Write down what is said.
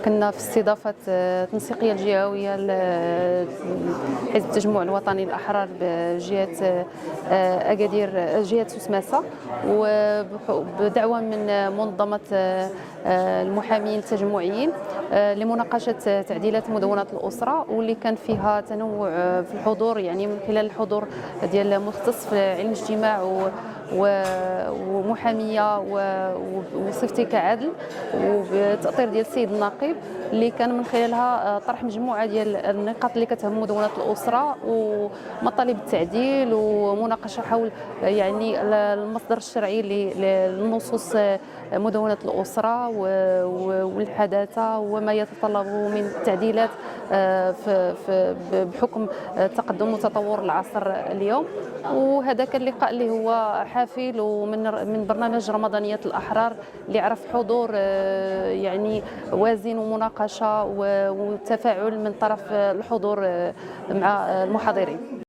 كنا في استضافة التنسيقية الجهوية لحزب التجمع الوطني الأحرار بجهة أكادير، جهة سوسماسة، وبدعوة من منظمة المحامين التجمعيين لمناقشة تعديلات مدونة الأسرة، واللي كان فيها تنوع في الحضور، يعني من خلال الحضور ديال مختص في علم الاجتماع ومحامية وصفتي كعادل، وبتأطير ديال السيد النقيب، اللي كان من خلالها طرح مجموعة ديال النقاط اللي كتهم مدونة الأسرة ومطالب التعديل، ومناقشة حول يعني المصدر الشرعي للنصوص مدونة الأسرة والحداثة وما يتطلبه من تعديلات بحكم تقدم وتطور العصر اليوم. وهذا كان لقاء اللي هو حافل ومن برنامج رمضانية الأحرار اللي عرف حضور يعني وازن ومناقشة وتفاعل من طرف الحضور مع المحاضرين.